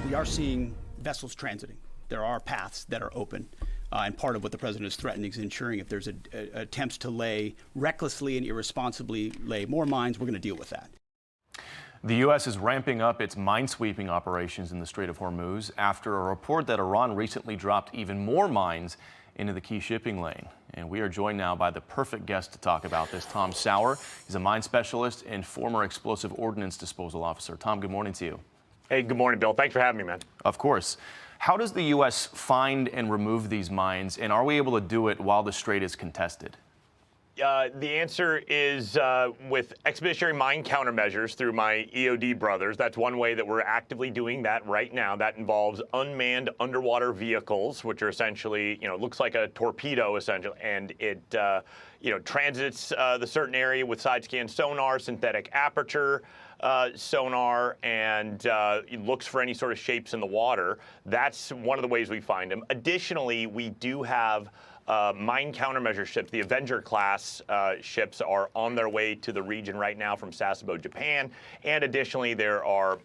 we are seeing vessels transiting. There are paths that are open. And part of what the president is threatening is ensuring if there's attempts to recklessly and irresponsibly lay more mines, we're going to deal with that. The U.S. is ramping up its mine-sweeping operations in the Strait of Hormuz after a report that Iran recently dropped even more mines into the key shipping lane. And we are joined now by the perfect guest to talk about this, Tom Sauer. He's a mine specialist and former explosive ordnance disposal officer. Tom, good morning to you. Hey, good morning, Bill. Thanks for having me, man. Of course. How does the U.S. find and remove these mines, and are we able to do it while the strait is contested? The answer is with expeditionary mine countermeasures through my EOD brothers. That's one way that we're actively doing that right now. That involves unmanned underwater vehicles, which are essentially, looks like a torpedo, essentially, and it, transits the certain area with side-scan sonar, synthetic aperture sonar, and looks for any sort of shapes in the water. That's one of the ways we find them. Additionally, we do have mine countermeasure ships. The Avenger-class ships are on their way to the region right now from Sasebo, Japan. And additionally, there are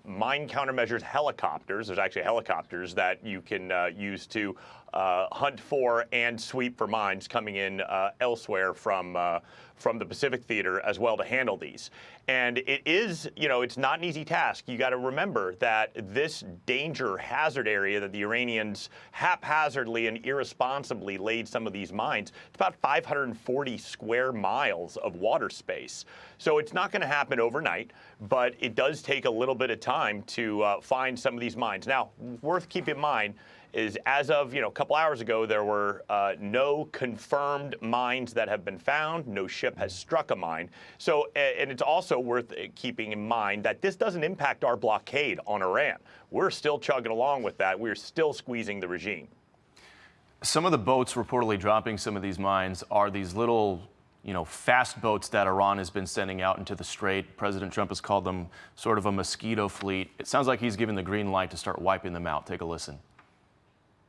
mine countermeasures helicopters. There's actually helicopters that you can use to hunt for and sweep for mines coming in elsewhere from the Pacific Theater as well to handle these. And it is, it's not an easy task. You got to remember that this danger hazard area that the Iranians haphazardly and irresponsibly laid some of these mines, it's about 540 square miles of water space. So it's not going to happen overnight, but it does take a little bit of time to find some of these mines. Now, worth keeping in mind is as of a couple hours ago, there were no confirmed mines that have been found. No ship has struck a mine. So, and it's also worth keeping in mind that this doesn't impact our blockade on Iran. We're still chugging along with that. We're still squeezing the regime. Some of the boats reportedly dropping some of these mines are these little, fast boats that Iran has been sending out into the strait. President Trump has called them sort of a mosquito fleet. It sounds like he's given the green light to start wiping them out. Take a listen.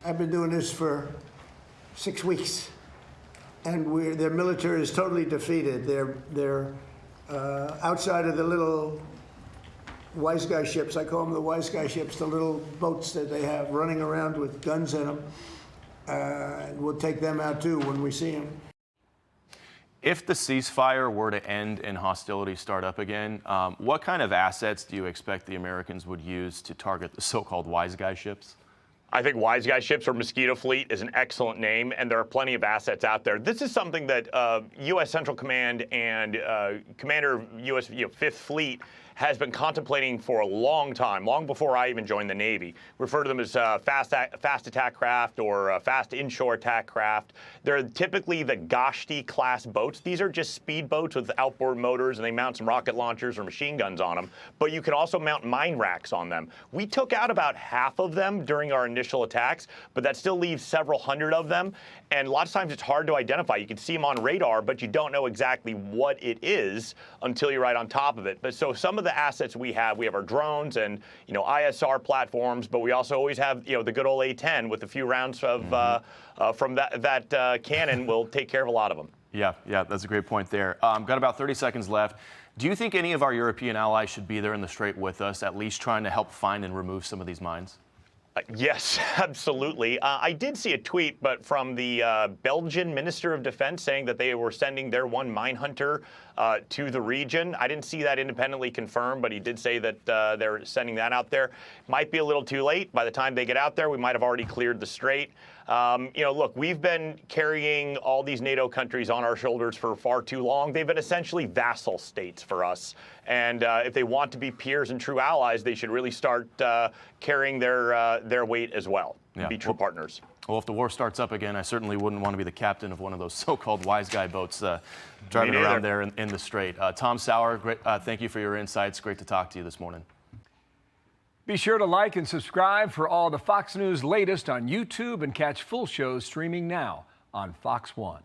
I've been doing this for 6 weeks, and their military is totally defeated. They're outside of the little wise guy ships. I call them the wise guy ships, the little boats that they have running around with guns in them. And we'll take them out too when we see them. If the ceasefire were to end and hostilities start up again, what kind of assets do you expect the Americans would use to target the so-called wise guy ships? I think Wise Guy Ships or Mosquito Fleet is an excellent name, and there are plenty of assets out there. This is something that U.S. Central Command and Commander of U.S. Fifth Fleet has been contemplating for a long time, long before I even joined the Navy. We refer to them as fast attack craft or fast inshore attack craft. They're typically the Gashti-class boats. These are just speed boats with outboard motors, and they mount some rocket launchers or machine guns on them. But you can also mount mine racks on them. We took out about half of them during our initial attacks, but that still leaves several hundred of them. And a lot of times it's hard to identify. You can see them on radar, but you don't know exactly what it is until you're right on top of it. But so some of the assets we have our drones and ISR platforms, but we also always have the good old A-10 with a few rounds of from that cannon will take care of a lot of them. Yeah, that's a great point there. Got about 30 seconds left. Do you think any of our European allies should be there in the strait with us, at least trying to help find and remove some of these mines? Yes, absolutely. I did see a tweet, but from the Belgian Minister of Defense saying that they were sending their one mine hunter to the region. I didn't see that independently confirmed, but he did say that they're sending that out there. Might be a little too late. By the time they get out there, we might have already cleared the strait. Look, we've been carrying all these NATO countries on our shoulders for far too long. They've been essentially vassal states for us. And if they want to be peers and true allies, they should really start carrying their weight as well. Yeah. Be true partners. Well, if the war starts up again, I certainly wouldn't want to be the captain of one of those so-called wise guy boats driving around there in the strait. Tom Sauer, great, thank you for your insights. Great to talk to you this morning. Be sure to like and subscribe for all the Fox News latest on YouTube and catch full shows streaming now on Fox One.